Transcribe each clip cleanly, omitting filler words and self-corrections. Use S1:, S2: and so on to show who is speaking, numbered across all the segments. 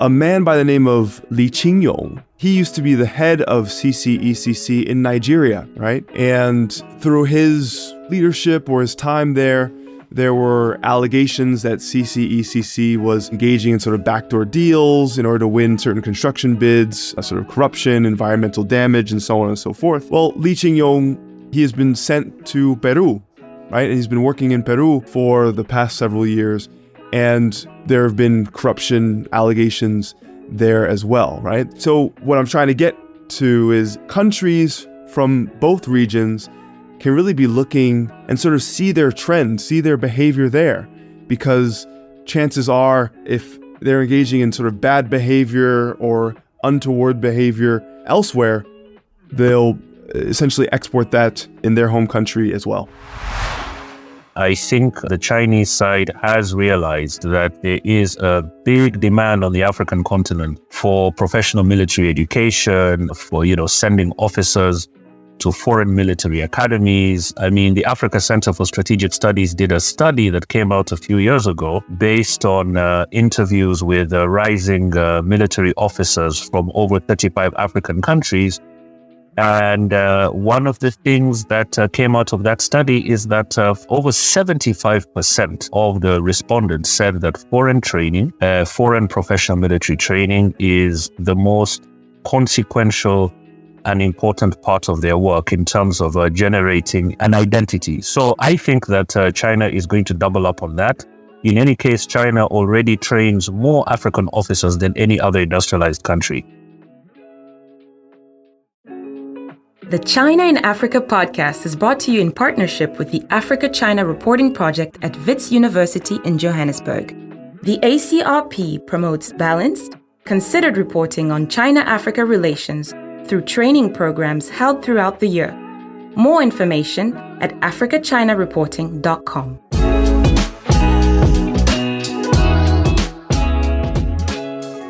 S1: a man by the name of Li Qingyong. He used to be the head of CCECC in Nigeria, right? And through his leadership or his time there were allegations that CCECC was engaging in sort of backdoor deals in order to win certain construction bids, sort of corruption, environmental damage, and so on and so forth. Well, Li Qingyong, he has been sent to Peru, right? And he's been working in Peru for the past several years. And there have been corruption allegations there as well, right? So what I'm trying to get to is countries from both regions can really be looking and sort of see their trends, see their behavior there. Because chances are, if they're engaging in sort of bad behavior or untoward behavior elsewhere, they'll essentially export that in their home country as well.
S2: I think the Chinese side has realized that there is a big demand on the African continent for professional military education, for, sending officers to foreign military academies. I mean, the Africa Center for Strategic Studies did a study that came out a few years ago based on interviews with rising military officers from over 35 African countries. And one of the things that came out of that study is that over 75% of the respondents said that foreign professional military training is the most consequential and important part of their work in terms of generating an identity. So I think that China is going to double up on that. In any case, China already trains more African officers than any other industrialized country.
S3: The China in Africa podcast is brought to you in partnership with the Africa-China Reporting Project at Wits University in Johannesburg. The ACRP promotes balanced, considered reporting on China-Africa relations through training programs held throughout the year. More information at africachinareporting.com.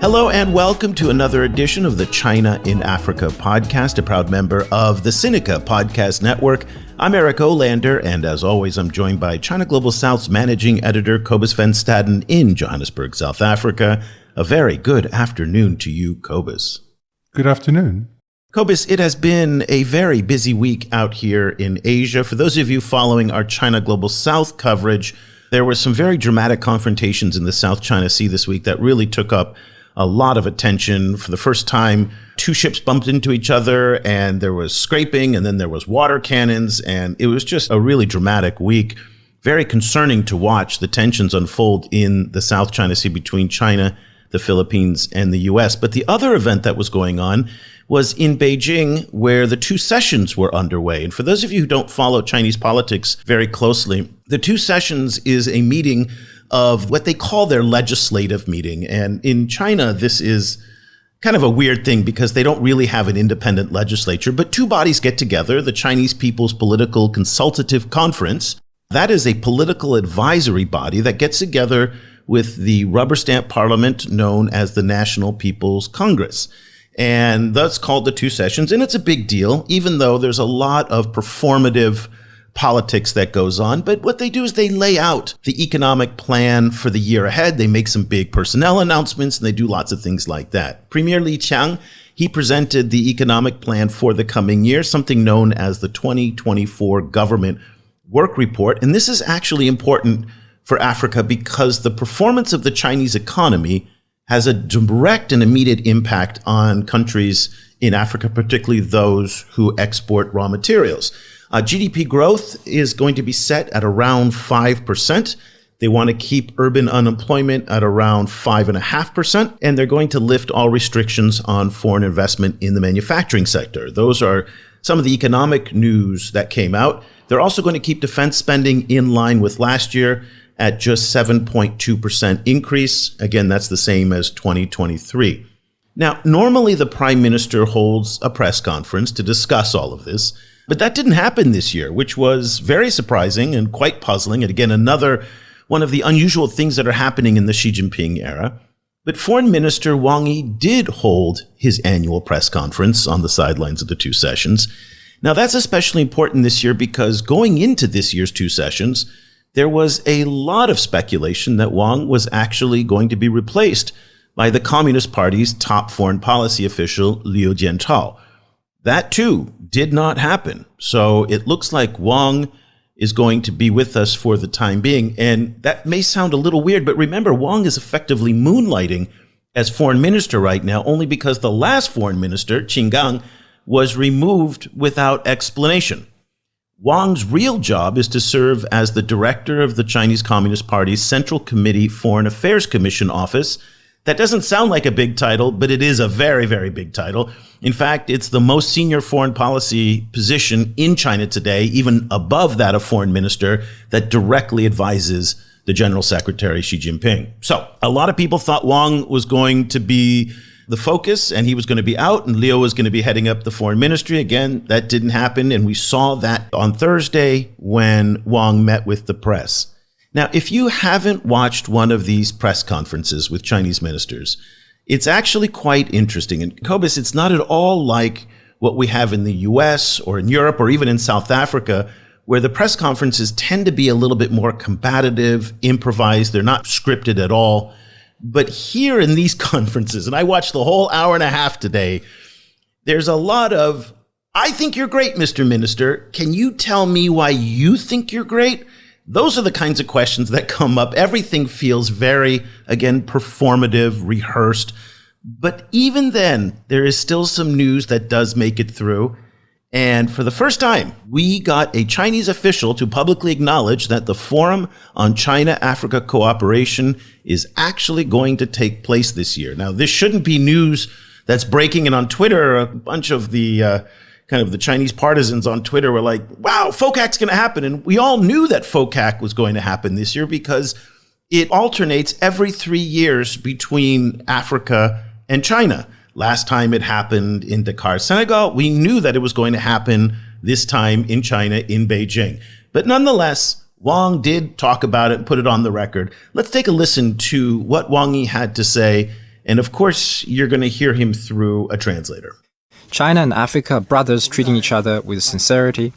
S4: Hello and welcome to another edition of the China in Africa podcast, a proud member of the Sinica Podcast Network. I'm Eric Olander, and as always, I'm joined by China Global South's managing editor, Cobus Van Staden in Johannesburg, South Africa. A very good afternoon to you, Cobus.
S5: Good afternoon.
S4: Cobus, it has been a very busy week out here in Asia. For those of you following our China Global South coverage, there were some very dramatic confrontations in the South China Sea this week that really took up a lot of attention. For the first time, two ships bumped into each other and there was scraping and then there was water cannons, and it was just a really dramatic week. Very concerning to watch the tensions unfold in the South China Sea between China, the Philippines, and the U.S. But the other event that was going on was in Beijing, where the two sessions were underway. And for those of you who don't follow Chinese politics very closely, the two sessions is a meeting of what they call their legislative meeting. And in China, this is kind of a weird thing because they don't really have an independent legislature, but two bodies get together, the Chinese People's Political Consultative Conference. That is a political advisory body that gets together with the rubber stamp parliament known as the National People's Congress. And that's called the two sessions. And it's a big deal, even though there's a lot of performative politics that goes on. But what they do is they lay out the economic plan for the year ahead. They make some big personnel announcements and they do lots of things like that. Premier Li Qiang, he presented the economic plan for the coming year, something known as the 2024 Government Work Report. And this is actually important for Africa because the performance of the Chinese economy has a direct and immediate impact on countries in Africa, particularly those who export raw materials. GDP growth is going to be set at around 5%. They want to keep urban unemployment at around 5.5%, and they're going to lift all restrictions on foreign investment in the manufacturing sector. Those are some of the economic news that came out. They're also going to keep defense spending in line with last year at just 7.2% increase. Again, that's the same as 2023. Now, normally the Prime Minister holds a press conference to discuss all of this, but that didn't happen this year, which was very surprising and quite puzzling. And again, another one of the unusual things that are happening in the Xi Jinping era. But Foreign Minister Wang Yi did hold his annual press conference on the sidelines of the two sessions. Now, that's especially important this year because going into this year's two sessions, there was a lot of speculation that Wang was actually going to be replaced by the Communist Party's top foreign policy official, Liu Jianchao. That, too, did not happen. So it looks like Wang is going to be with us for the time being. And that may sound a little weird, but remember, Wang is effectively moonlighting as foreign minister right now, only because the last foreign minister, Qin Gang, was removed without explanation. Wang's real job is to serve as the director of the Chinese Communist Party's Central Committee Foreign Affairs Commission office. That doesn't sound like a big title, but it is a very, very big title. In fact, it's the most senior foreign policy position in China today, even above that of foreign minister, that directly advises the General Secretary, Xi Jinping. So a lot of people thought Wang was going to be the focus and he was going to be out and Liu was going to be heading up the foreign ministry. Again, that didn't happen. And we saw that on Thursday when Wang met with the press. Now, if you haven't watched one of these press conferences with Chinese ministers, it's actually quite interesting. And Cobus, it's not at all like what we have in the US or in Europe or even in South Africa, where the press conferences tend to be a little bit more combative, improvised. They're not scripted at all. But here in these conferences, and I watched the whole hour and a half today, there's a lot of, I think you're great, Mr. Minister. Can you tell me why you think you're great? Those are the kinds of questions that come up. Everything feels very, again, performative, rehearsed. But even then, there is still some news that does make it through. And for the first time, we got a Chinese official to publicly acknowledge that the Forum on China-Africa Cooperation is actually going to take place this year. Now, this shouldn't be news that's breaking, and on Twitter, a bunch of the kind of the Chinese partisans on Twitter were like, wow, Focac's going to happen. And we all knew that Focac was going to happen this year because it alternates every 3 years between Africa and China. Last time it happened in Dakar, Senegal. We knew that it was going to happen this time in China, in Beijing. But nonetheless, Wang did talk about it and put it on the record. Let's take a listen to what Wang Yi had to say. And of course, you're going to hear him through a translator.
S5: China and Africa are brothers treating each other with sincerity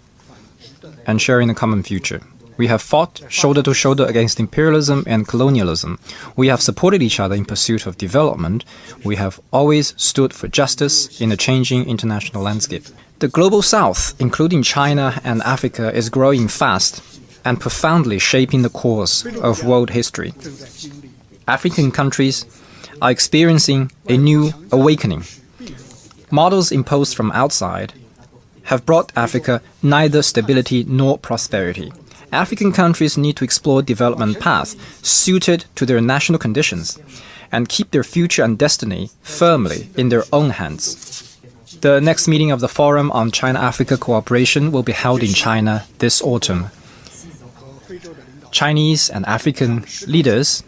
S5: and sharing a common future. We have fought shoulder to shoulder against imperialism and colonialism. We have supported each other in pursuit of development. We have always stood for justice in a changing international landscape. The global south, including China and Africa, is growing fast and profoundly shaping the course of world history. African countries are experiencing a new awakening. Models imposed from outside have brought Africa neither stability nor prosperity. African countries need to explore development paths suited to their national conditions and keep their future and destiny firmly in their own hands. The next meeting of the Forum on China-Africa Cooperation will be held in China this autumn. Chinese and African leaders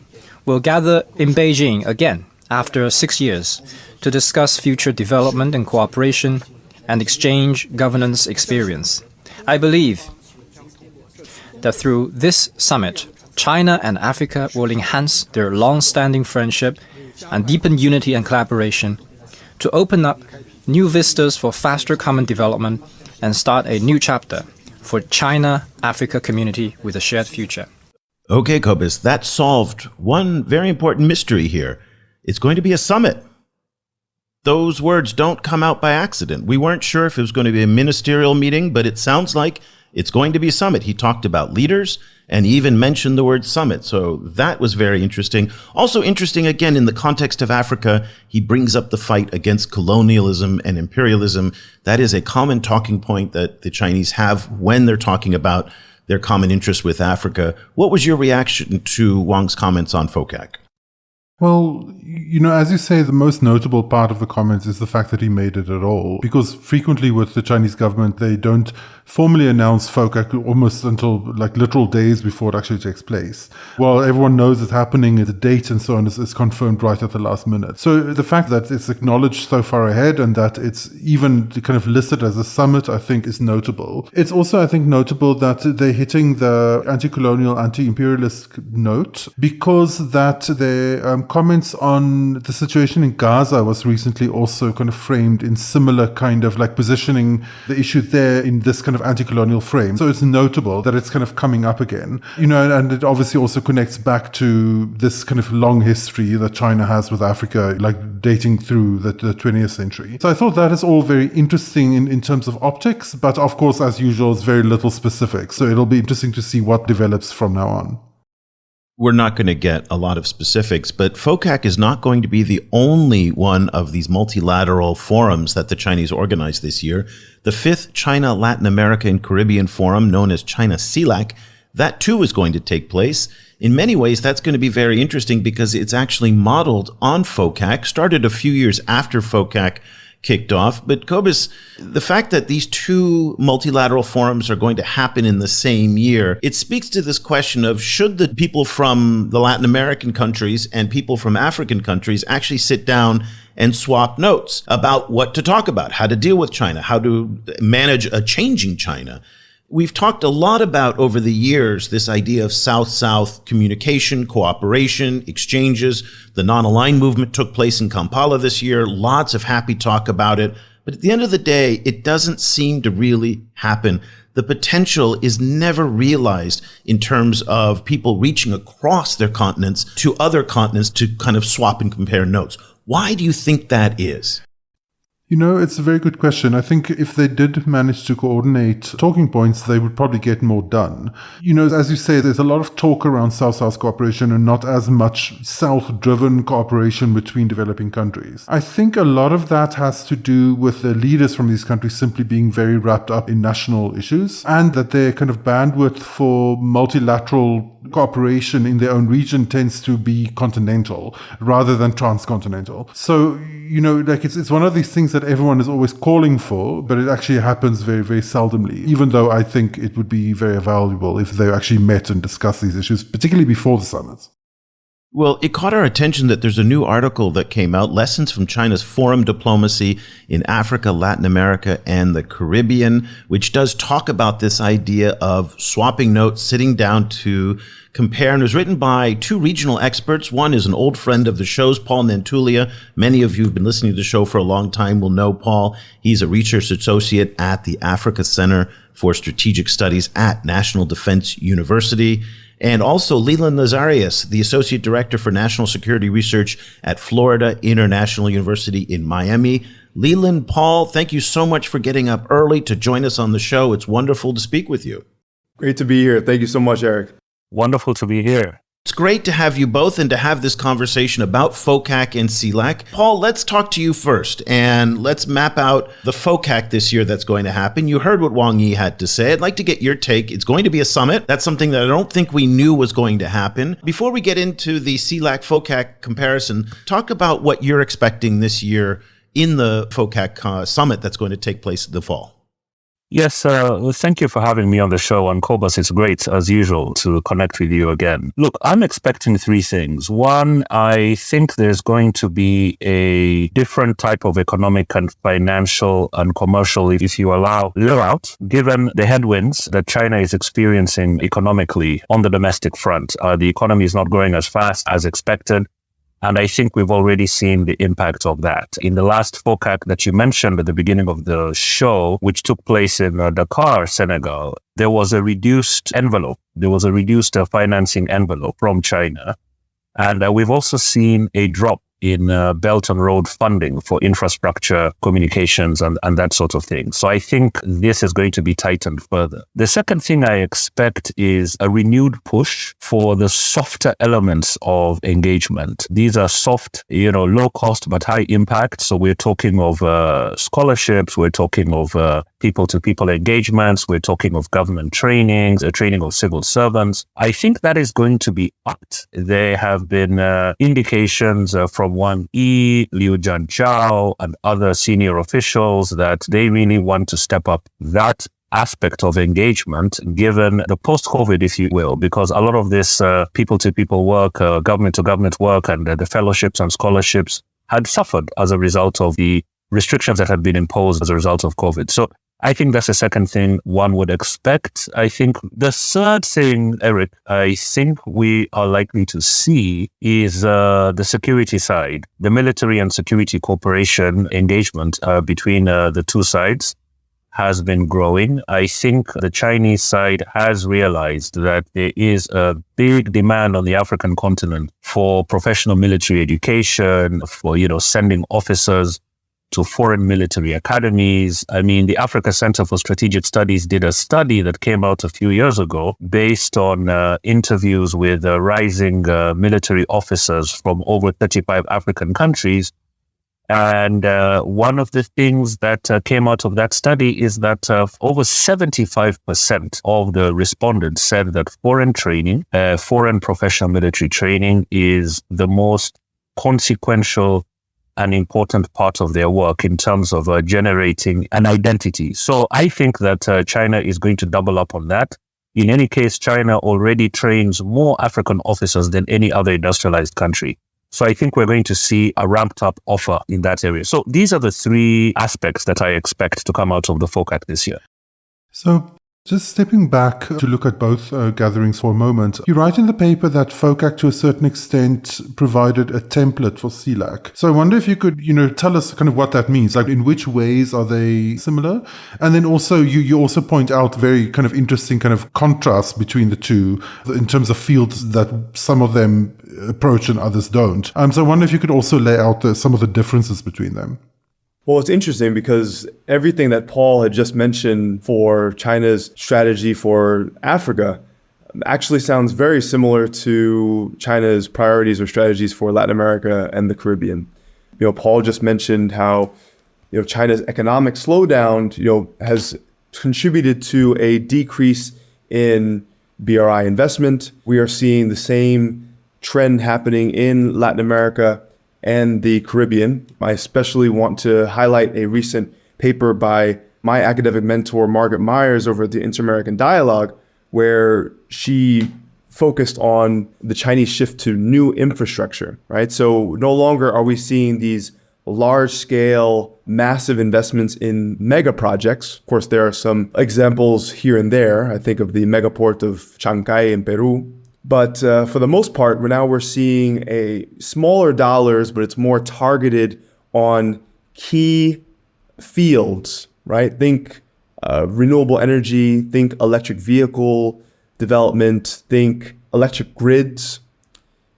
S5: will gather in Beijing again after 6 years to discuss future development and cooperation and exchange governance experience. I believe that through this summit, China and Africa will enhance their long-standing friendship and deepen unity and collaboration to open up new vistas for faster common development and start a new chapter for China-Africa community with a shared future.
S4: Okay, Cobus, that solved one very important mystery here. It's going to be a summit. Those words don't come out by accident. We weren't sure if it was going to be a ministerial meeting, but it sounds like it's going to be a summit. He talked about leaders and he even mentioned the word summit. So that was very interesting. Also interesting, again, in the context of Africa, he brings up the fight against colonialism and imperialism. That is a common talking point that the Chinese have when they're talking about their common interest with Africa. What was your reaction to Wang's comments on Focac?
S6: Well, as you say, the most notable part of the comments is the fact that he made it at all. Because frequently with the Chinese government, they don't formally announce Focac almost until literal days before it actually takes place. Well, everyone knows it's happening, the date and so on is confirmed right at the last minute. So the fact that it's acknowledged so far ahead and that it's even kind of listed as a summit, I think is notable. It's also, I think, notable that they're hitting the anti-colonial, anti-imperialist note because that their comments on on the situation in Gaza was recently also kind of framed in similar kind of like positioning the issue there in this kind of anti-colonial frame. So it's notable that it's kind of coming up again, and it obviously also connects back to this kind of long history that China has with Africa, like dating through the 20th century. So I thought that is all very interesting in terms of optics, but of course, as usual, it's very little specific. So it'll be interesting to see what develops from now on.
S4: We're not going to get a lot of specifics, but Focac is not going to be the only one of these multilateral forums that the Chinese organized this year. The 5th China, Latin America, and Caribbean Forum, known as China-CELAC, that too is going to take place. In many ways, that's going to be very interesting because it's actually modeled on Focac, started a few years after Focac kicked off. But Cobus, the fact that these two multilateral forums are going to happen in the same year, it speaks to this question of should the people from the Latin American countries and people from African countries actually sit down and swap notes about what to talk about, how to deal with China, how to manage a changing China. We've talked a lot about over the years this idea of South-South communication, cooperation, exchanges. The non-aligned movement took place in Kampala this year. Lots of happy talk about it. But at the end of the day, it doesn't seem to really happen. The potential is never realized in terms of people reaching across their continents to other continents to kind of swap and compare notes. Why do you think that is?
S6: It's a very good question. I think if they did manage to coordinate talking points, they would probably get more done. As you say, there's a lot of talk around South-South cooperation and not as much South-driven cooperation between developing countries. I think a lot of that has to do with the leaders from these countries simply being very wrapped up in national issues and that their kind of bandwidth for multilateral cooperation in their own region tends to be continental rather than transcontinental. So, it's one of these things that everyone is always calling for, but it actually happens very, very seldomly, even though I think it would be very valuable if they actually met and discussed these issues, particularly before the summits.
S4: Well, it caught our attention that there's a new article that came out, Lessons from China's Foreign Diplomacy in Africa, Latin America, and the Caribbean, which does talk about this idea of swapping notes, sitting down to compare, and it was written by two regional experts. One is an old friend of the show's, Paul Nantulya. Many of you who've been listening to the show for a long time will know Paul. He's a research associate at the Africa Center for Strategic Studies at National Defense University. And also Leland Lazarus, the Associate Director for National Security Research at Florida International University in Miami. Leland, Paul, thank you so much for getting up early to join us on the show. It's wonderful to speak with you.
S1: Great to be here. Thank you so much, Eric.
S2: Wonderful to be here.
S4: It's great to have you both and to have this conversation about Focac and CELAC. Paul, let's talk to you first, and let's map out the Focac this year that's going to happen. You heard what Wang Yi had to say. I'd like to get your take. It's going to be a summit. That's something that I don't think we knew was going to happen. Before we get into the CELAC-Focac comparison, talk about what you're expecting this year in the Focac summit that's going to take place in the fall.
S2: Yes, thank you for having me on the show. And Cobus, it's great, as usual, to connect with you again. Look, I'm expecting three things. One, I think there's going to be a different type of economic and financial and commercial, if you allow, layout, given the headwinds that China is experiencing economically on the domestic front. The economy is not growing as fast as expected. And I think we've already seen the impact of that. In the last Focac that you mentioned at the beginning of the show, which took place in Dakar, Senegal, there was a reduced envelope. There was a reduced financing envelope from China. And we've also seen a drop in Belt and Road funding for infrastructure, communications, and that sort of thing. So I think this is going to be tightened further. The second thing I expect is a renewed push for the softer elements of engagement. These are soft, low cost, but high impact. So we're talking of scholarships, we're talking of people-to-people engagements, we're talking of government trainings, training of civil servants. I think that is going to be upped. There have been indications from Wang Yi, Liu Jianchao, and other senior officials that they really want to step up that aspect of engagement given the post-COVID, if you will, because a lot of this people-to-people work, government-to-government work, and the fellowships and scholarships had suffered as a result of the restrictions that had been imposed as a result of COVID. So I think that's the second thing one would expect. I think the third thing, Eric, I think we are likely to see is the security side, the military and security cooperation engagement between the two sides has been growing. I think the Chinese side has realized that there is a big demand on the African continent for professional military education, for, sending officers to foreign military academies. I mean, the Africa Center for Strategic Studies did a study that came out a few years ago based on interviews with rising military officers from over 35 African countries. And one of the things that came out of that study is that over 75% of the respondents said that foreign professional military training is the most consequential and important part of their work in terms of generating an identity. So I think that China is going to double up on that. In any case, China already trains more African officers than any other industrialized country. So I think we're going to see a ramped up offer in that area. So these are the three aspects that I expect to come out of the Focac this year.
S6: So just stepping back to look at both gatherings for a moment, you write in the paper that Focac to a certain extent provided a template for CELAC. So I wonder if you could, tell us kind of what that means, like in which ways are they similar? And then also you also point out very kind of interesting kind of contrast between the two in terms of fields that some of them approach and others don't. So I wonder if you could also lay out some of the differences between them.
S1: Well, it's interesting because everything that Paul had just mentioned for China's strategy for Africa actually sounds very similar to China's priorities or strategies for Latin America and the Caribbean. Paul just mentioned how, China's economic slowdown, has contributed to a decrease in BRI investment. We are seeing the same trend happening in Latin America and the Caribbean. I especially want to highlight a recent paper by my academic mentor, Margaret Myers, over at the Inter-American Dialogue, where she focused on the Chinese shift to new infrastructure, right? So no longer are we seeing these large-scale, massive investments in mega projects. Of course, there are some examples here and there. I think of the megaport of Chancay in Peru. But for the most part, we're seeing a smaller dollars, but it's more targeted on key fields, right? Think renewable energy, think electric vehicle development, think electric grids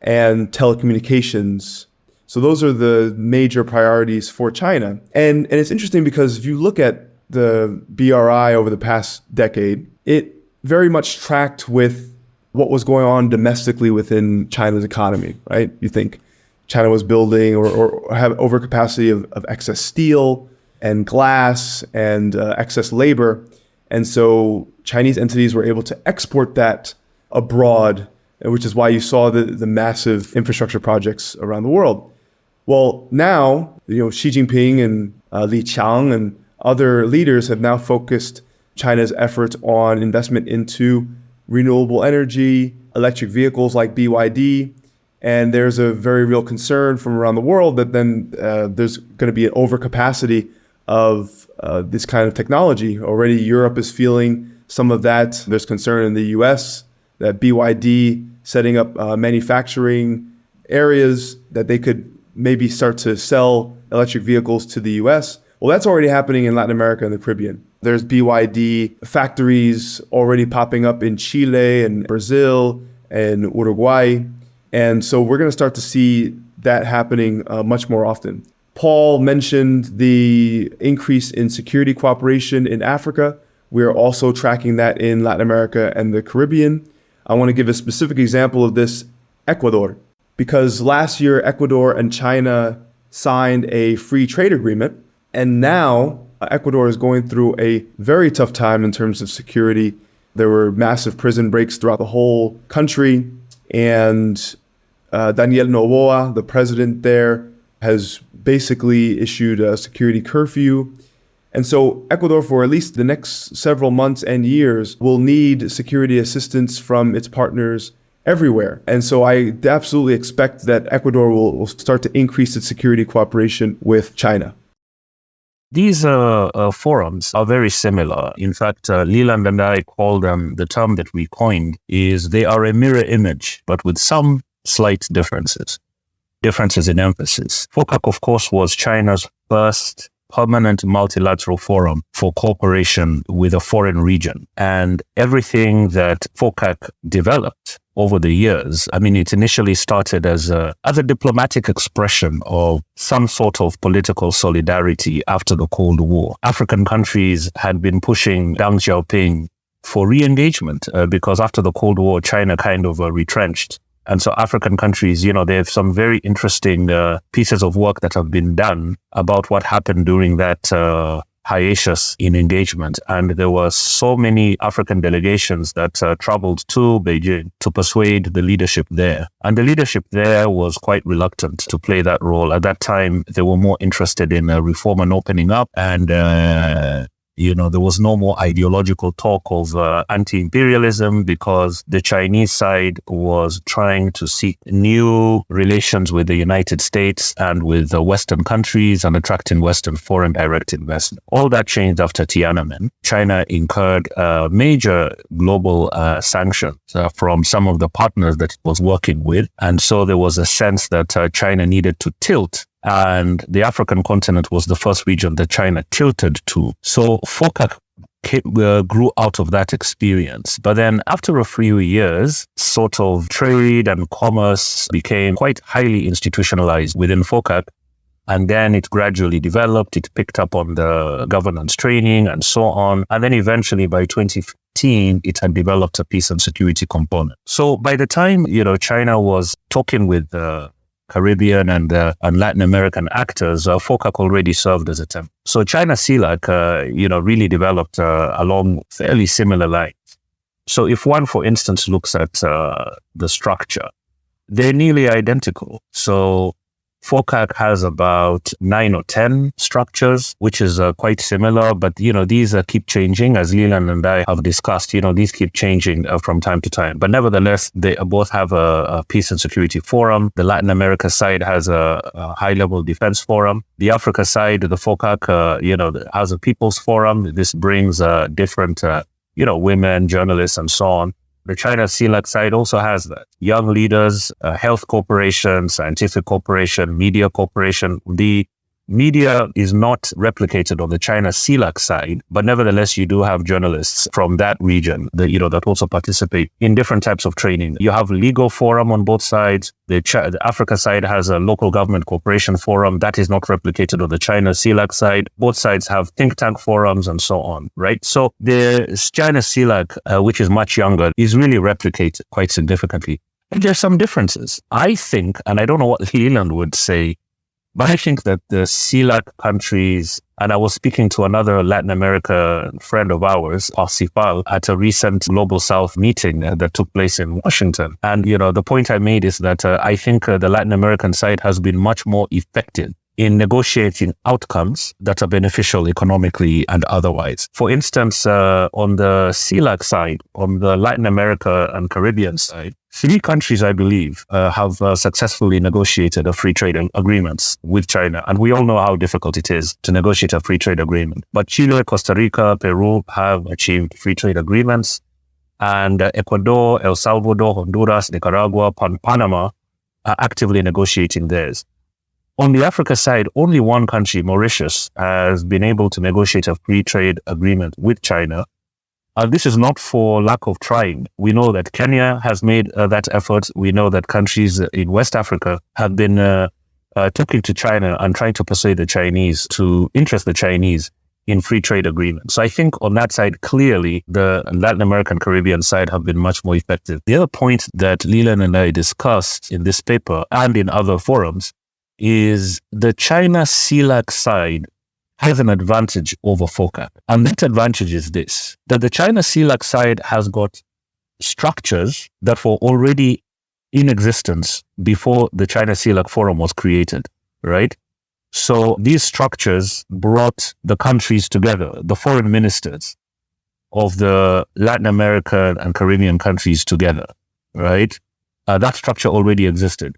S1: and telecommunications. So those are the major priorities for China. And it's interesting because if you look at the BRI over the past decade, it very much tracked with what was going on domestically within China's economy, right? You think China was building or have overcapacity of excess steel and glass and excess labor. And so Chinese entities were able to export that abroad, which is why you saw the massive infrastructure projects around the world. Well, now, Xi Jinping and Li Qiang and other leaders have now focused China's efforts on investment into renewable energy, electric vehicles like BYD. And there's a very real concern from around the world that then there's going to be an overcapacity of this kind of technology. Already Europe is feeling some of that. There's concern in the US that BYD setting up manufacturing areas that they could maybe start to sell electric vehicles to the US. Well, that's already happening in Latin America and the Caribbean. There's BYD factories already popping up in Chile and Brazil and Uruguay. And so we're going to start to see that happening much more often. Paul mentioned the increase in security cooperation in Africa. We are also tracking that in Latin America and the Caribbean. I want to give a specific example of this, Ecuador, because last year Ecuador and China signed a free trade agreement. And now Ecuador is going through a very tough time in terms of security. There were massive prison breaks throughout the whole country. And Daniel Noboa, the president there, has basically issued a security curfew. And so Ecuador, for at least the next several months and years, will need security assistance from its partners everywhere. And so I absolutely expect that Ecuador will start to increase its security cooperation with China.
S2: These forums are very similar. In fact, Leland and I call them, the term that we coined is they are a mirror image, but with some slight differences in emphasis. Focac, of course, was China's first permanent multilateral forum for cooperation with a foreign region. And everything that Focac developed over the years, I mean, it initially started as a diplomatic expression of some sort of political solidarity after the Cold War. African countries had been pushing Deng Xiaoping for re-engagement because after the Cold War, China kind of retrenched. And so African countries, they have some very interesting pieces of work that have been done about what happened during that hiatus in engagement. And there were so many African delegations that traveled to Beijing to persuade the leadership there. And the leadership there was quite reluctant to play that role. At that time, they were more interested in reform and opening up. And there was no more ideological talk of anti-imperialism because the Chinese side was trying to seek new relations with the United States and with the Western countries and attracting Western foreign direct investment. All that changed after Tiananmen. China incurred major global sanctions from some of the partners that it was working with. And so there was a sense that China needed to tilt. And the African continent was the first region that China tilted to. So Focac grew out of that experience. But then after a few years, sort of trade and commerce became quite highly institutionalized within Focac. And then it gradually developed. It picked up on the governance training and so on. And then eventually by 2015, it had developed a peace and security component. So by the time, China was talking with Caribbean and Latin American actors, Focac already served as a template. So China-CELAC, really developed along fairly similar lines. So if one, for instance, looks at the structure, they're nearly identical. So Focac has about 9 or 10 structures, which is quite similar, but, these keep changing. As Leland and I have discussed, these keep changing from time to time. But nevertheless, they both have a peace and security forum. The Latin America side has a high-level defense forum. The Africa side, the Focac, has a people's forum. This brings different, women, journalists, and so on. The China-CELAC side also has that. Young leaders, health cooperation, scientific cooperation, media cooperation. The media is not replicated on the China-CELAC side, but nevertheless, you do have journalists from that region that also participate in different types of training. You have legal forum on both sides. The Africa side has a local government cooperation forum that is not replicated on the China-CELAC side. Both sides have think tank forums and so on, right? So the China-CELAC, which is much younger, is really replicated quite significantly. And there's some differences. I think, and I don't know what Leland would say, but I think that the CELAC countries, and I was speaking to another Latin America friend of ours, Parsifal, at a recent Global South meeting that took place in Washington. And, the point I made is that I think the Latin American side has been much more effective in negotiating outcomes that are beneficial economically and otherwise. For instance, on the CELAC side, on the Latin America and Caribbean side, 3 countries, I believe, have successfully negotiated a free trade agreements with China. And we all know how difficult it is to negotiate a free trade agreement. But Chile, Costa Rica, Peru have achieved free trade agreements. And Ecuador, El Salvador, Honduras, Nicaragua, Panama are actively negotiating theirs. On the Africa side, only one country, Mauritius, has been able to negotiate a free trade agreement with China. This is not for lack of trying. We know that Kenya has made that effort. We know that countries in West Africa have been talking to China and trying to persuade the Chinese to interest the Chinese in free trade agreements. So I think on that side, clearly, the Latin American Caribbean side have been much more effective. The other point that Leland and I discussed in this paper and in other forums is the China-CELAC side has an advantage over Focac. And that advantage is this, that the China-CELAC side has got structures that were already in existence before the China-CELAC forum was created, right? So these structures brought the countries together, the foreign ministers of the Latin American and Caribbean countries together, right? That structure already existed.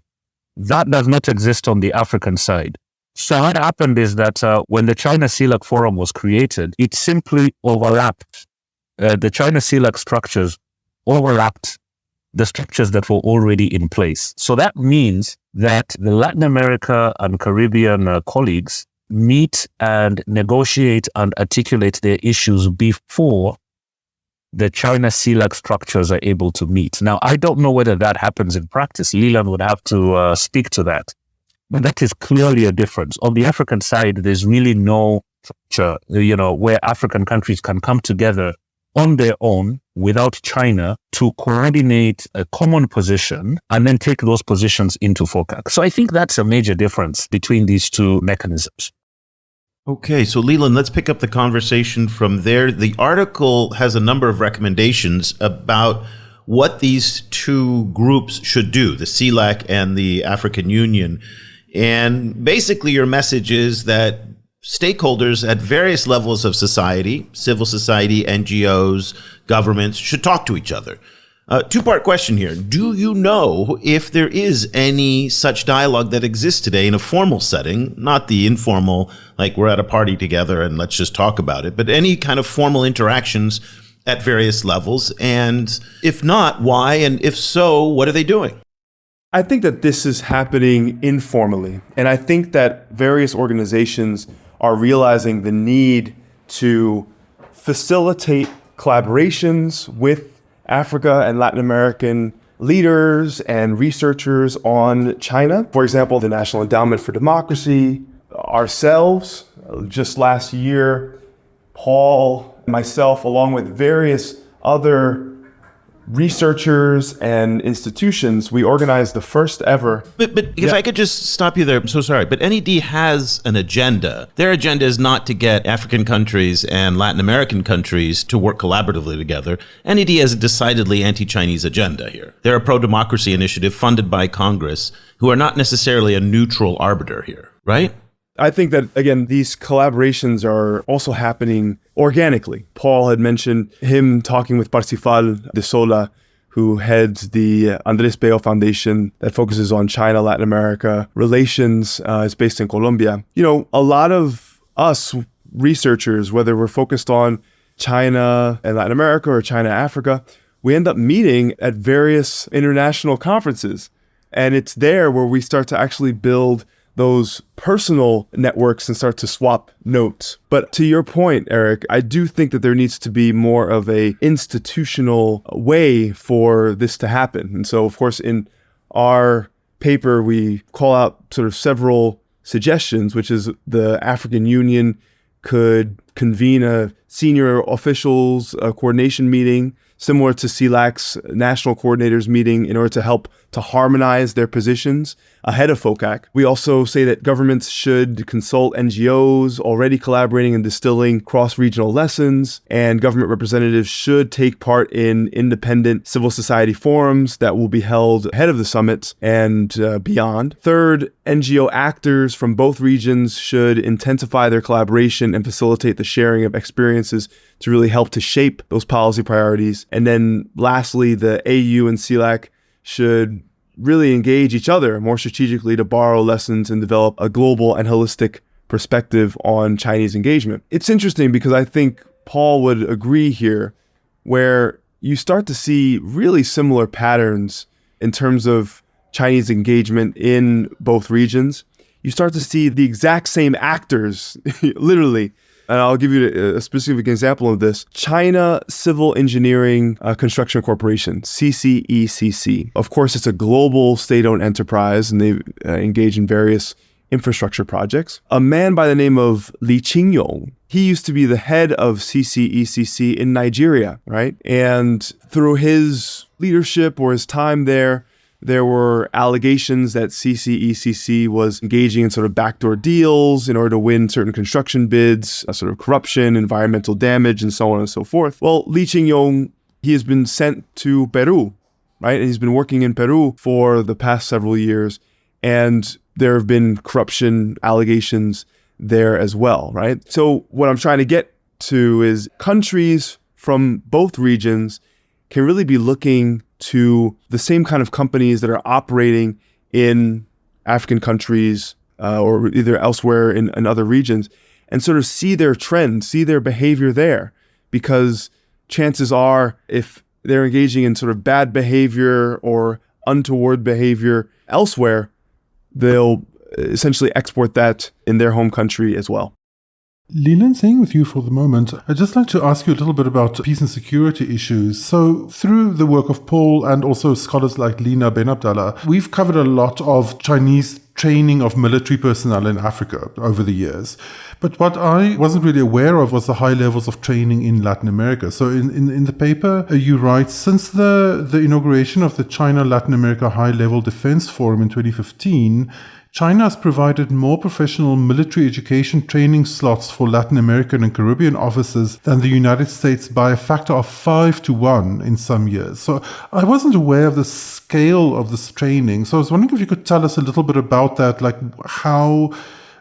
S2: That does not exist on the African side. So what happened is that when the China-CELAC forum was created, it simply overlapped. The China-CELAC structures overlapped the structures that were already in place. So that means that the Latin America and Caribbean colleagues meet and negotiate and articulate their issues before the China-CELAC structures are able to meet. Now, I don't know whether that happens in practice. Leland would have to speak to that. But that is clearly a difference. On the African side, there's really no structure, where African countries can come together on their own without China to coordinate a common position and then take those positions into Focac. So I think that's a major difference between these two mechanisms.
S4: Okay, so Leland, let's pick up the conversation from there. The article has a number of recommendations about what these two groups should do, the CELAC and the African Union. And basically your message is that stakeholders at various levels of society, civil society, NGOs, governments, should talk to each other. Two-part question here. Do you know if there is any such dialogue that exists today in a formal setting, not the informal, like we're at a party together and let's just talk about it, but any kind of formal interactions at various levels? And if not, why? And if so, what are they doing?
S1: I think that this is happening informally. And I think that various organizations are realizing the need to facilitate collaborations with Africa and Latin American leaders and researchers on China. For example, the National Endowment for Democracy, ourselves, just last year, Paul, myself, along with various other researchers and institutions, we organized the first ever.
S4: But if I could just stop you there, I'm so sorry, but NED has an agenda. Their agenda is not to get African countries and Latin American countries to work collaboratively together. NED has a decidedly anti-Chinese agenda here. They're a pro-democracy initiative funded by Congress who are not necessarily a neutral arbiter here, right?
S1: I think that, again, these collaborations are also happening organically. Paul had mentioned him talking with Parsifal de Sola, who heads the Andres Bello Foundation that focuses on China, Latin America relations. It's based in Colombia. A lot of us researchers, whether we're focused on China and Latin America or China, Africa, we end up meeting at various international conferences. And it's there where we start to actually build those personal networks and start to swap notes. But to your point, Eric, I do think that there needs to be more of a institutional way for this to happen. And so, of course, in our paper, we call out sort of several suggestions, which is the African Union could convene a senior officials coordination meeting similar to CELAC's national coordinators meeting in order to help to harmonize their positions ahead of Focac. We also say that governments should consult NGOs already collaborating and distilling cross-regional lessons, and government representatives should take part in independent civil society forums that will be held ahead of the summits and beyond. Third, NGO actors from both regions should intensify their collaboration and facilitate the sharing of experiences to really help to shape those policy priorities. And then lastly, the AU and CELAC should really engage each other more strategically to borrow lessons and develop a global and holistic perspective on Chinese engagement. It's interesting because I think Paul would agree here, where you start to see really similar patterns in terms of Chinese engagement in both regions. You start to see the exact same actors, literally. And I'll give you a specific example of this. China Civil Engineering Construction Corporation, CCECC. Of course, it's a global state-owned enterprise, and they engage in various infrastructure projects. A man by the name of Li Qingyong, he used to be the head of CCECC in Nigeria, right? And through his leadership or his time there were allegations that CCECC was engaging in sort of backdoor deals in order to win certain construction bids, sort of corruption, environmental damage, and so on and so forth. Well, Li Qingyong, he has been sent to Peru, right? And he's been working in Peru for the past several years, and there have been corruption allegations there as well, right? So what I'm trying to get to is countries from both regions can really be looking to the same kind of companies that are operating in African countries or either elsewhere in other regions, and sort of see their trends, see their behavior there. Because chances are, if they're engaging in sort of bad behavior or untoward behavior elsewhere, they'll essentially export that in their home country as well.
S6: Leland, staying with you for the moment, I'd just like to ask you a little bit about peace and security issues. So through the work of Paul and also scholars like Lina Ben Abdallah, we've covered a lot of Chinese training of military personnel in Africa over the years. But what I wasn't really aware of was the high levels of training in Latin America. So in the paper, you write, since the inauguration of the China-Latin America High-Level Defense Forum in 2015, China has provided more professional military education training slots for Latin American and Caribbean officers than the United States by a factor of 5 to 1 in some years. So I wasn't aware of the scale of this training. So I was wondering if you could tell us a little bit about that, like how,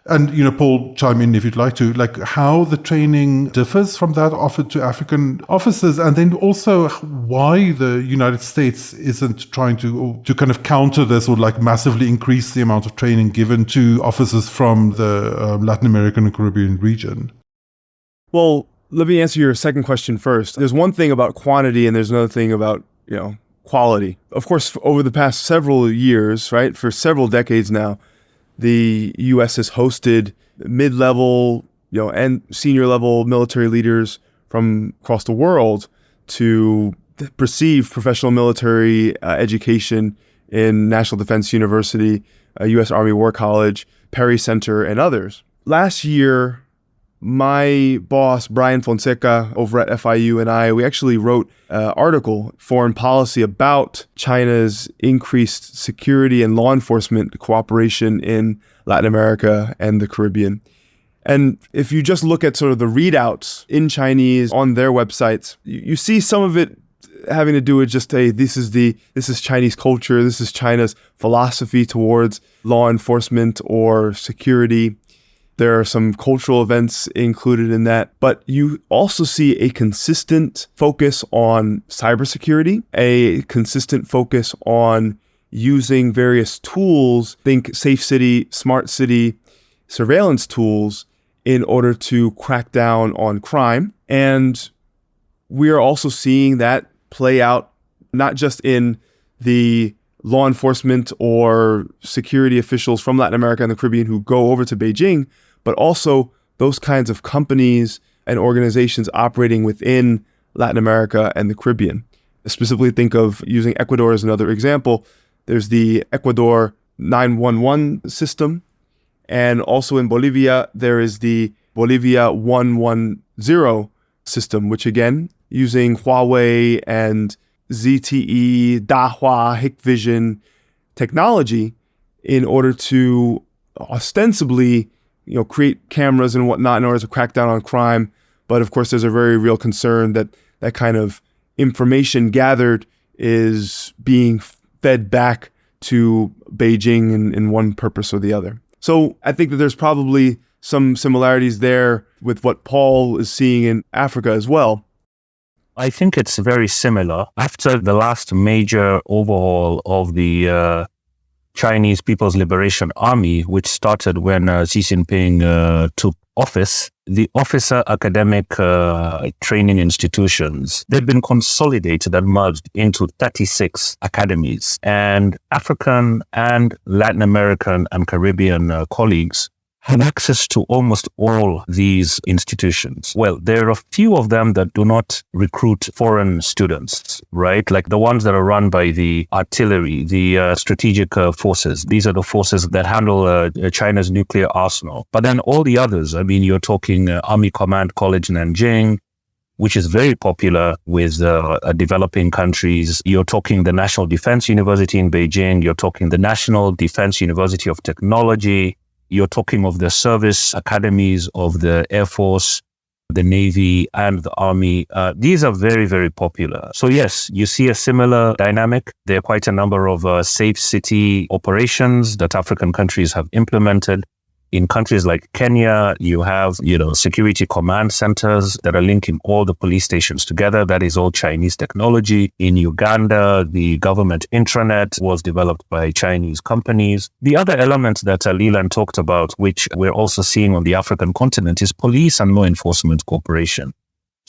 S6: and Paul, chime in if you'd like to, like how the training differs from that offered to African officers, and then also why the United States isn't trying to kind of counter this or like massively increase the amount of training given to officers from the Latin American and Caribbean region.
S1: Well, let me answer your second question first. There's one thing about quantity and there's another thing about, quality. Of course, over the past several years, right, for several decades now, the U.S. has hosted mid-level, and senior-level military leaders from across the world to receive professional military education in National Defense University, U.S. Army War College, Perry Center, and others. Last year, my boss, Brian Fonseca, over at FIU, and we actually wrote an article, Foreign Policy, about China's increased security and law enforcement cooperation in Latin America and the Caribbean. And if you just look at sort of the readouts in Chinese on their websites, you see some of it having to do with just, hey, this is Chinese culture, this is China's philosophy towards law enforcement or security. There are some cultural events included in that, but you also see a consistent focus on cybersecurity, a consistent focus on using various tools, think safe city, smart city, surveillance tools in order to crack down on crime. And we are also seeing that play out not just in the law enforcement or security officials from Latin America and the Caribbean who go over to Beijing, but also those kinds of companies and organizations operating within Latin America and the Caribbean. Specifically, think of using Ecuador as another example. There's the Ecuador 911 system, and also in Bolivia, there is the Bolivia 110 system, which again, using Huawei and ZTE, Dahua, Hikvision technology in order to ostensibly create cameras and whatnot in order to crack down on crime. But of course, there's a very real concern that that kind of information gathered is being fed back to Beijing in one purpose or the other. So I think that there's probably some similarities there with what Paul is seeing in Africa as well.
S2: I think it's very similar. After the last major overhaul of the Chinese People's Liberation Army, which started when Xi Jinping took office, the officer academic training institutions, they've been consolidated and merged into 36 academies. And African and Latin American and Caribbean colleagues have access to almost all these institutions. Well, there are a few of them that do not recruit foreign students, right? Like the ones that are run by the artillery, the strategic forces. These are the forces that handle China's nuclear arsenal. But then all the others, you're talking Army Command College Nanjing, which is very popular with developing countries. You're talking the National Defense University in Beijing. You're talking the National Defense University of Technology. You're talking of the service academies of the Air Force, the Navy, and the Army. These are very, very popular. So yes, you see a similar dynamic. There are quite a number of safe city operations that African countries have implemented. In countries like Kenya, you have, security command centers that are linking all the police stations together. That is all Chinese technology. In Uganda, the government intranet was developed by Chinese companies. The other element that Leland talked about, which we're also seeing on the African continent, is police and law enforcement cooperation.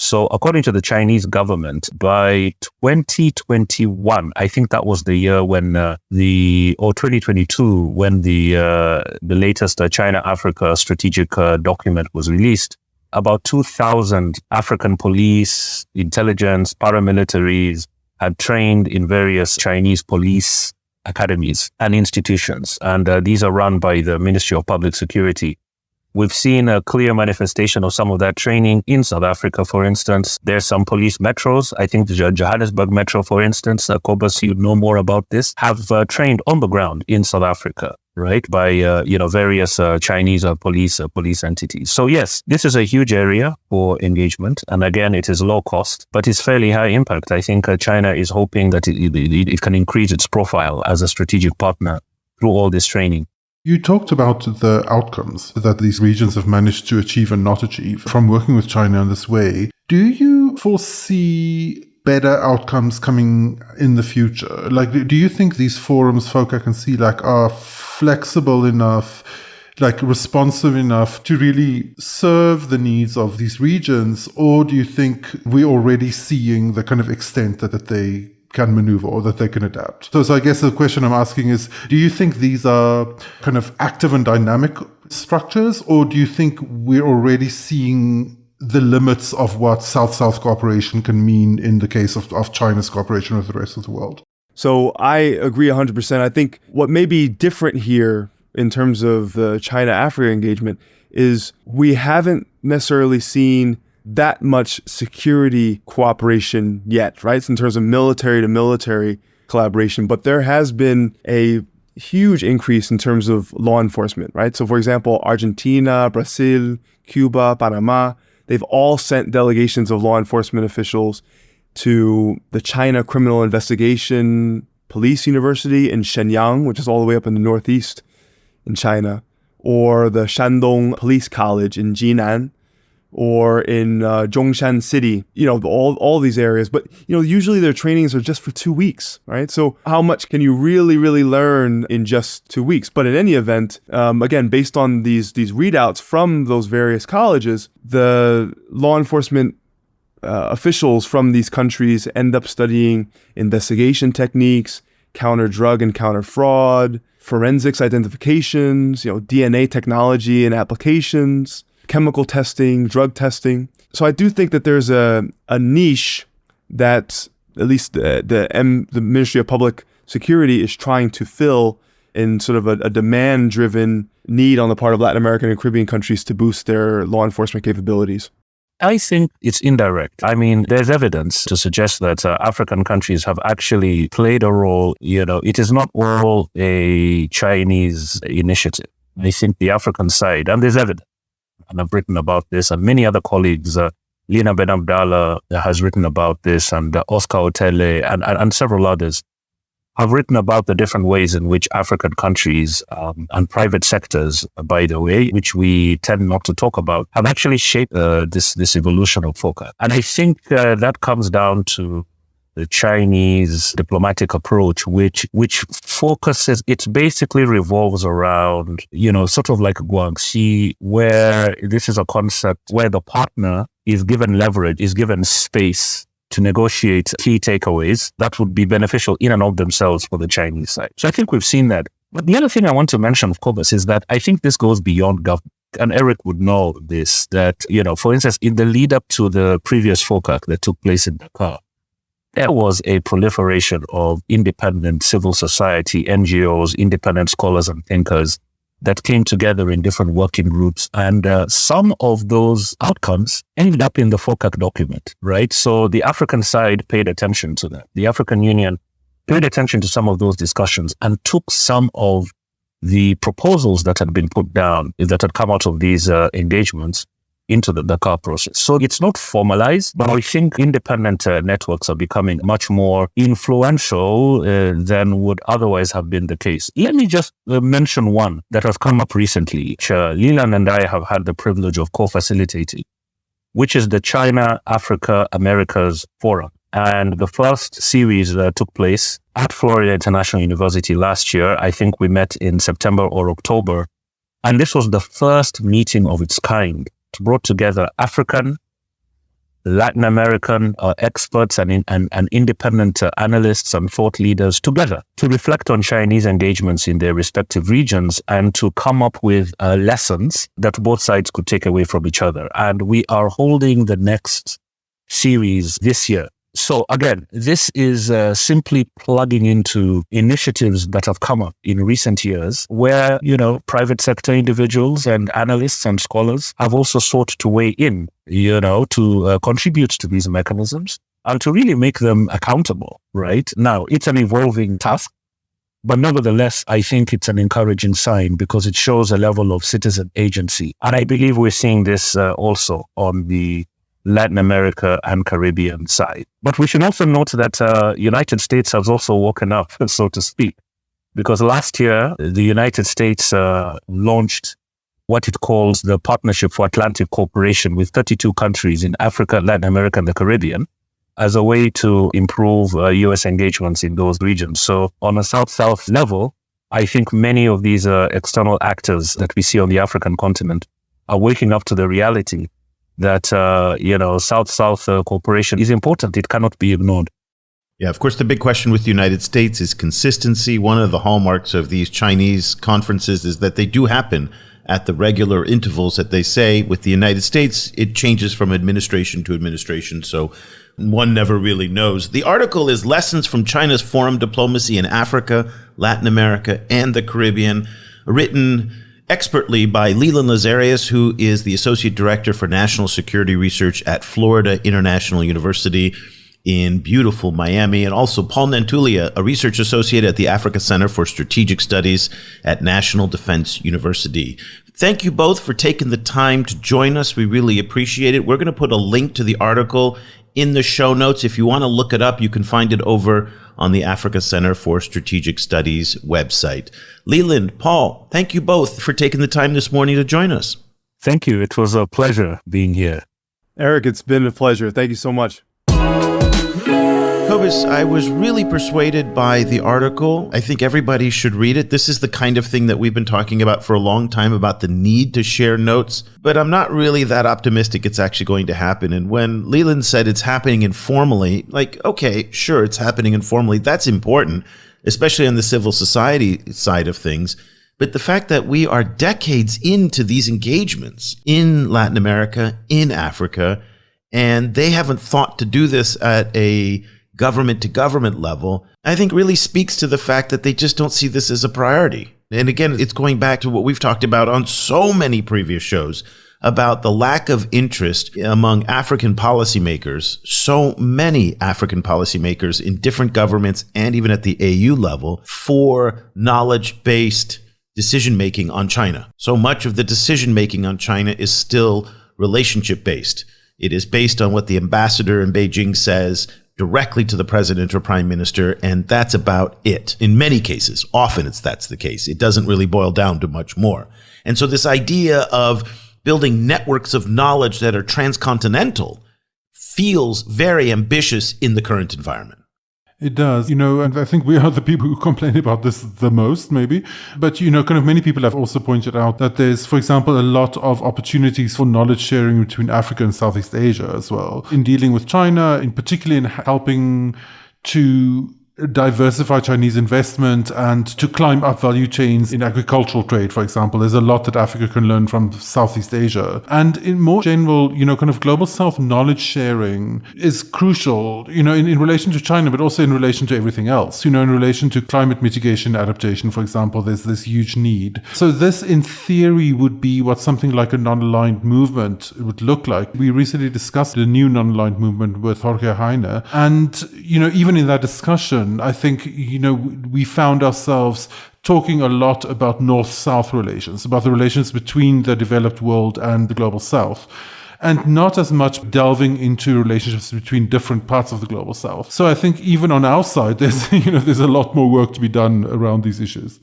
S2: So according to the Chinese government, by 2021, I think that was the year when 2022, when the latest China-Africa strategic document was released, about 2,000 African police, intelligence, paramilitaries had trained in various Chinese police academies and institutions. And these are run by the Ministry of Public Security. We've seen a clear manifestation of some of that training in South Africa, for instance. There's some police metros. I think the Johannesburg Metro, for instance, Kobus, you know more about this, have trained on the ground in South Africa, right, by, various Chinese police entities. So yes, this is a huge area for engagement. And again, it is low cost, but it's fairly high impact. I think China is hoping that it can increase its profile as a strategic partner through all this training.
S6: You talked about the outcomes that these regions have managed to achieve and not achieve from working with China in this way. Do you foresee better outcomes coming in the future? Like, do you think these forums, Focac and CELAC, are flexible enough, like responsive enough to really serve the needs of these regions? Or do you think we're already seeing the kind of extent that they can maneuver or that they can adapt? So I guess the question I'm asking is, do you think these are kind of active and dynamic structures, or do you think we're already seeing the limits of what South-South cooperation can mean in the case of China's cooperation with the rest of the world?
S1: So I agree 100%. I think what may be different here in terms of the China-Africa engagement is we haven't necessarily seen that much security cooperation yet, right? In terms of military to military collaboration, but there has been a huge increase in terms of law enforcement, right? So for example, Argentina, Brazil, Cuba, Panama, they've all sent delegations of law enforcement officials to the China Criminal Investigation Police University in Shenyang, which is all the way up in the northeast in China, or the Shandong Police College in Jinan, or in Zhongshan City, all these areas. But, usually their trainings are just for 2 weeks, right? So how much can you really, really learn in just 2 weeks? But in any event, again, based on these readouts from those various colleges, the law enforcement officials from these countries end up studying investigation techniques, counter drug and counter fraud, forensics identifications, DNA technology and applications, chemical testing, drug testing. So I do think that there's a niche that at least the Ministry of Public Security is trying to fill in sort of a demand-driven need on the part of Latin American and Caribbean countries to boost their law enforcement capabilities.
S2: I think it's indirect. I mean, there's evidence to suggest that African countries have actually played a role. It is not all a Chinese initiative. I think the African side, and there's evidence, and I've written about this, and many other colleagues, Lina Ben Abdallah has written about this, and Oscar Otele, and several others have written about the different ways in which African countries and private sectors, by the way, which we tend not to talk about, have actually shaped this evolution of Focac. And I think that comes down to the Chinese diplomatic approach, which focuses, it basically revolves around, sort of like Guangxi, where this is a concept where the partner is given leverage, is given space to negotiate key takeaways that would be beneficial in and of themselves for the Chinese side. So I think we've seen that. But the other thing I want to mention, of course, is that I think this goes beyond government. And Eric would know this, that, for instance, in the lead up to the previous Focac that took place in Dakar, there was a proliferation of independent civil society, NGOs, independent scholars and thinkers that came together in different working groups. And some of those outcomes ended up in the Focac document, right? So the African side paid attention to that. The African Union paid attention to some of those discussions and took some of the proposals that had been put down, that had come out of these engagements, into the Dakar process. So it's not formalized, but I think independent networks are becoming much more influential than would otherwise have been the case. Let me just mention one that has come up recently, which Leland and I have had the privilege of co-facilitating, which is the China-Africa-Americas Forum. And the first series took place at Florida International University last year. I think we met in September or October. And this was the first meeting of its kind. It brought together African, Latin American experts and independent analysts and thought leaders together to reflect on Chinese engagements in their respective regions and to come up with lessons that both sides could take away from each other. And we are holding the next series this year. So again, this is simply plugging into initiatives that have come up in recent years where, private sector individuals and analysts and scholars have also sought to weigh in, to contribute to these mechanisms and to really make them accountable, right? Now, it's an evolving task, but nevertheless, I think it's an encouraging sign because it shows a level of citizen agency. And I believe we're seeing this also on the Latin America and Caribbean side. But we should also note that United States has also woken up, so to speak, because last year, the United States launched what it calls the Partnership for Atlantic Cooperation with 32 countries in Africa, Latin America, and the Caribbean as a way to improve U.S. engagements in those regions. So on a South-South level, I think many of these external actors that we see on the African continent are waking up to the reality that, South-South cooperation is important. It cannot be ignored.
S4: Yeah, of course, the big question with the United States is consistency. One of the hallmarks of these Chinese conferences is that they do happen at the regular intervals that they say. With the United States, it changes from administration to administration, so one never really knows. The article is Lessons from China's Foreign Diplomacy in Africa, Latin America, and the Caribbean, written expertly by Leland Lazarus, who is the Associate Director for National Security Research at Florida International University in beautiful Miami, and also Paul Nantulya, a research associate at the Africa Center for Strategic Studies at National Defense University. Thank you both for taking the time to join us. We really appreciate it. We're going to put a link to the article in the show notes. If you want to look it up, you can find it over on the Africa Center for Strategic Studies website. Leland, Paul, thank you both for taking the time this morning to join us.
S2: Thank you. It was a pleasure being here.
S1: Eric, it's been a pleasure. Thank you so much.
S4: Cobus, I was really persuaded by the article. I think everybody should read it. This is the kind of thing that we've been talking about for a long time, about the need to share notes. But I'm not really that optimistic it's actually going to happen. And when Leland said it's happening informally, okay, sure, it's happening informally. That's important, especially on the civil society side of things. But the fact that we are decades into these engagements in Latin America, in Africa, and they haven't thought to do this at a government-to-government level, I think really speaks to the fact that they just don't see this as a priority. And again, it's going back to what we've talked about on so many previous shows about the lack of interest among African policymakers, so many African policymakers in different governments and even at the AU level, for knowledge-based decision-making on China. So much of the decision-making on China is still relationship-based. It is based on what the ambassador in Beijing says directly to the president or prime minister, and that's about it. In many cases, often that's the case. It doesn't really boil down to much more. And so this idea of building networks of knowledge that are transcontinental feels very ambitious in the current environment.
S6: It does, and I think we are the people who complain about this the most, maybe. But, kind of many people have also pointed out that there's, for example, a lot of opportunities for knowledge sharing between Africa and Southeast Asia as well, in dealing with China, in particular in helping to diversify Chinese investment and to climb up value chains in agricultural trade, for example. There's a lot that Africa can learn from Southeast Asia. And in more general, kind of global South knowledge sharing is crucial, in relation to China, but also in relation to everything else. In relation to climate mitigation adaptation, for example, there's this huge need. So this, in theory, would be what something like a non-aligned movement would look like. We recently discussed the new non-aligned movement with Jorge Heine. And, even in that discussion, I think, we found ourselves talking a lot about North-South relations, about the relations between the developed world and the global South, and not as much delving into relationships between different parts of the global South. So I think even on our side, there's a lot more work to be done around these issues.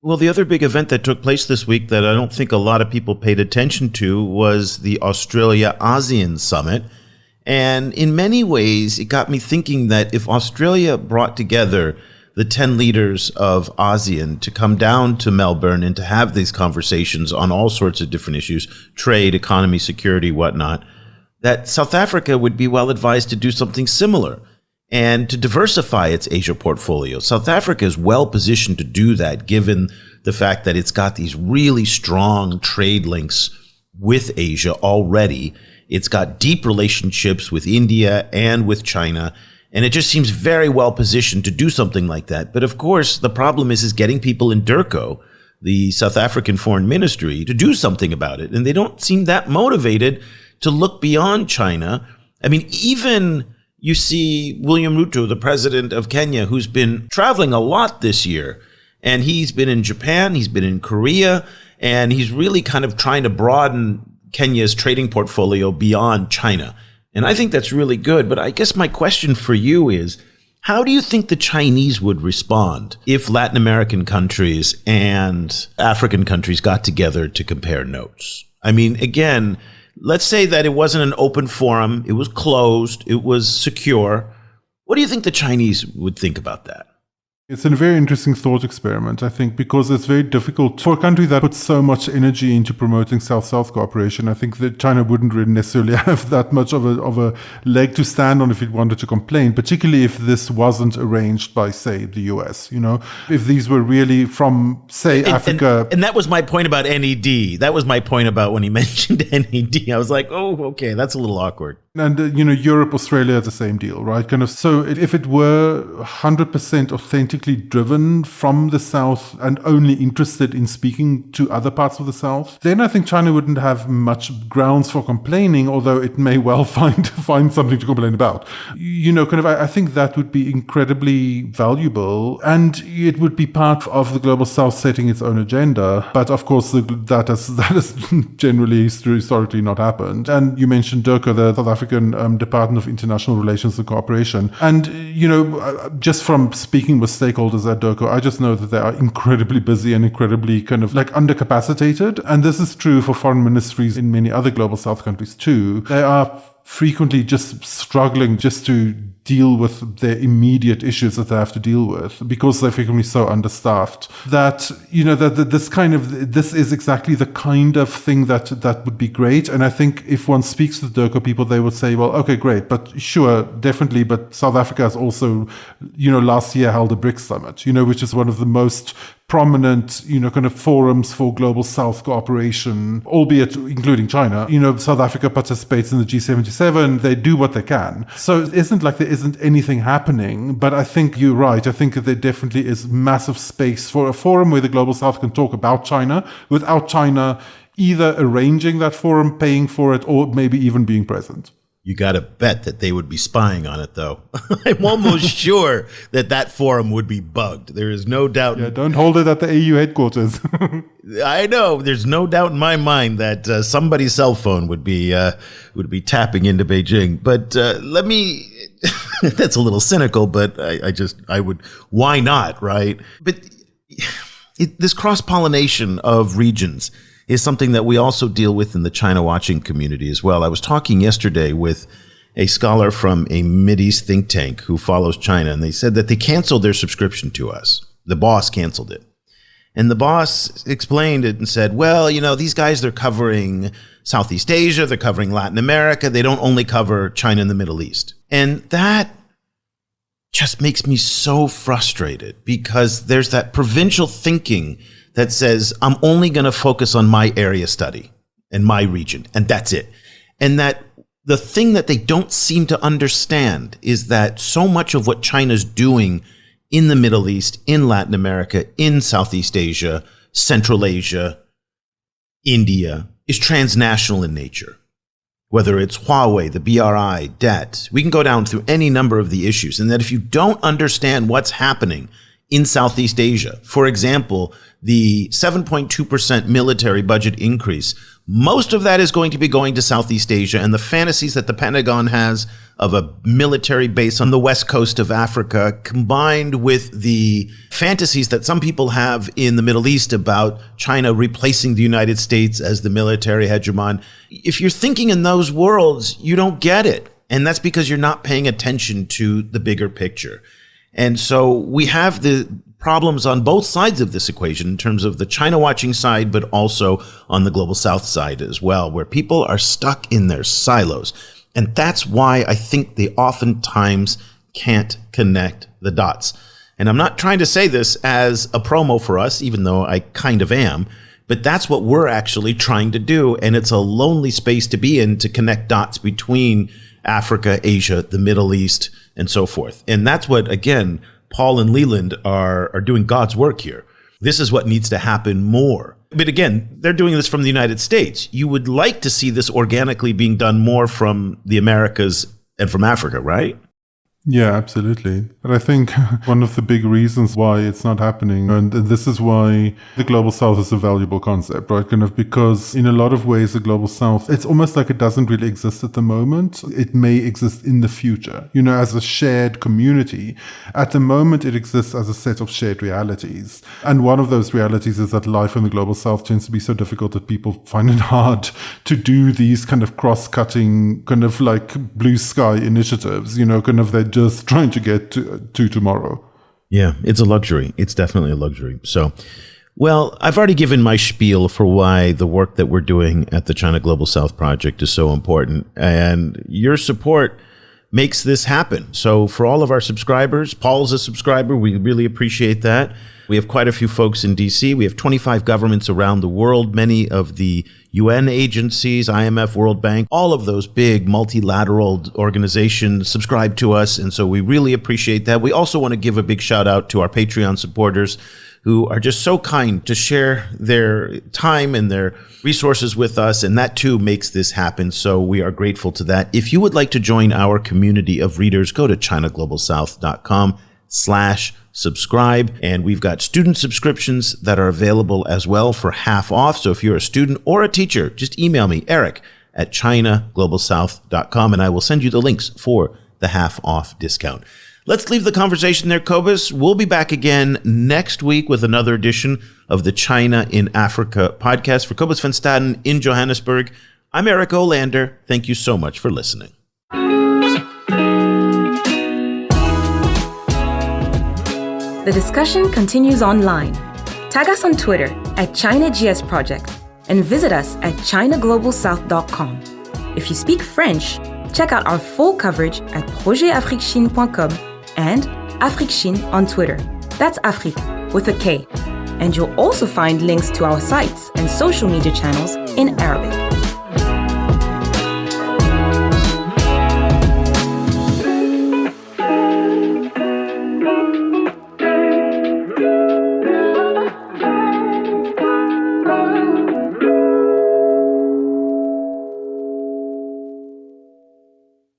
S4: Well, the other big event that took place this week that I don't think a lot of people paid attention to was the Australia-ASEAN Summit. And in many ways, it got me thinking that if Australia brought together the 10 leaders of ASEAN to come down to Melbourne and to have these conversations on all sorts of different issues, trade, economy, security, whatnot, that South Africa would be well advised to do something similar and to diversify its Asia portfolio. South Africa is well positioned to do that, given the fact that it's got these really strong trade links with Asia already. It's got deep relationships with India and with China, and it just seems very well positioned to do something like that. But of course, the problem is getting people in Durko, the South African Foreign Ministry, to do something about it. And they don't seem that motivated to look beyond China. I mean, even you see William Ruto, the president of Kenya, who's been traveling a lot this year. And he's been in Japan, he's been in Korea, and he's really kind of trying to broaden Kenya's trading portfolio beyond China. And I think that's really good. But I guess my question for you is, how do you think the Chinese would respond if Latin American countries and African countries got together to compare notes? I mean, again, let's say that it wasn't an open forum, it was closed, it was secure. What do you think the Chinese would think about that?
S6: It's a very interesting thought experiment, I think, because it's very difficult for a country that puts so much energy into promoting South-South cooperation. I think that China wouldn't really necessarily have that much of a leg to stand on if it wanted to complain, particularly if this wasn't arranged by, say, the US, if these were really from, say, Africa.
S4: And that was my point about NED. That was my point about when he mentioned NED. I was like, oh, okay, that's a little awkward.
S6: And, Europe, Australia, the same deal, right? So if it were 100% authentically driven from the South and only interested in speaking to other parts of the South, then I think China wouldn't have much grounds for complaining, although it may well find something to complain about. I think that would be incredibly valuable, and it would be part of the Global South setting its own agenda. But of course, that has generally historically not happened. And you mentioned Durko, the South African Department of International Relations and Cooperation. And, just from speaking with stakeholders at Durko, I just know that they are incredibly busy and incredibly kind of like undercapacitated. And this is true for foreign ministries in many other Global South countries too. They are frequently just struggling just to deal with their immediate issues that they have to deal with because they're frequently so understaffed that, this is exactly the kind of thing that would be great. And I think if one speaks to the Durko people, they would say, well, okay, great, but sure, definitely. But South Africa has also, last year held a BRICS summit, which is one of the most prominent, kind of forums for global South cooperation, albeit including China. South Africa participates in the G77. They do what they can. So it isn't like there isn't anything happening, but I think you're right. I think that there definitely is massive space for a forum where the global South can talk about China without China either arranging that forum, paying for it, or maybe even being present.
S4: You got to bet that they would be spying on it, though. I'm almost sure that forum would be bugged. There is no doubt.
S6: Yeah, don't hold it at the AU headquarters.
S4: I know. There's no doubt in my mind that somebody's cell phone would be tapping into Beijing. But let me. That's a little cynical, but I would. Why not, right? But this cross-pollination of regions is something that we also deal with in the China watching community as well. I was talking yesterday with a scholar from a Mideast think tank who follows China, and they said that they canceled their subscription to us. The boss canceled it. And the boss explained it and said, well, these guys, they're covering Southeast Asia, they're covering Latin America, they don't only cover China and the Middle East. And that just makes me so frustrated because there's that provincial thinking that says, I'm only going to focus on my area study and my region, and that's it. And that the thing that they don't seem to understand is that so much of what China's doing in the Middle East, in Latin America, in Southeast Asia, Central Asia, India, is transnational in nature. Whether it's Huawei, the BRI, debt, we can go down through any number of the issues. And that if you don't understand what's happening in Southeast Asia. For example, the 7.2% military budget increase, most of that is going to be going to Southeast Asia, and the fantasies that the Pentagon has of a military base on the west coast of Africa, combined with the fantasies that some people have in the Middle East about China replacing the United States as the military hegemon. If you're thinking in those worlds, you don't get it. And that's because you're not paying attention to the bigger picture. And so we have the problems on both sides of this equation in terms of the China watching side, but also on the global south side as well, where people are stuck in their silos. And that's why I think they oftentimes can't connect the dots. And I'm not trying to say this as a promo for us, even though I kind of am, but that's what we're actually trying to do. And it's a lonely space to be in, to connect dots between Africa, Asia, the Middle East, and so forth. And that's what, again, Paul and Leland are doing God's work here. This is what needs to happen more. But again, they're doing this from the United States. You would like to see this organically being done more from the Americas and from Africa, right?
S6: Yeah, absolutely. But I think one of the big reasons why it's not happening, and this is why the Global South is a valuable concept, right? Kind of because in a lot of ways, the Global South, it's almost like it doesn't really exist at the moment. It may exist in the future, as a shared community. At the moment, it exists as a set of shared realities. And one of those realities is that life in the Global South tends to be so difficult that people find it hard to do these kind of cross-cutting, kind of like blue sky initiatives, kind of they're just trying to get to tomorrow.
S4: Yeah, it's a luxury. It's definitely a luxury. So, well, I've already given my spiel for why the work that we're doing at the China Global South Project is so important. And your support makes this happen. So for all of our subscribers, Paul's a subscriber. We really appreciate that. We have quite a few folks in DC. We have 25 governments around the world, many of the UN agencies, IMF, World Bank, all of those big multilateral organizations subscribe to us. And so we really appreciate that. We also want to give a big shout out to our Patreon supporters who are just so kind to share their time and their resources with us. And that too makes this happen. So we are grateful to that. If you would like to join our community of readers, go to ChinaGlobalSouth.com/subscribe. And we've got student subscriptions that are available as well for half off. So if you're a student or a teacher, just email me, eric@ChinaGlobalSouth.com, and I will send you the links for the half off discount. Let's leave the conversation there, Cobus. We'll be back again next week with another edition of the China in Africa podcast. For Cobus van Staden in Johannesburg, I'm Eric Olander. Thank you so much for listening.
S3: The discussion continues online. Tag us on Twitter @ChinaGSProject and visit us at ChinaGlobalSouth.com. If you speak French, check out our full coverage at projetafriquechine.com and AfriqueChine on Twitter. That's Afrique with a K. And you'll also find links to our sites and social media channels in Arabic.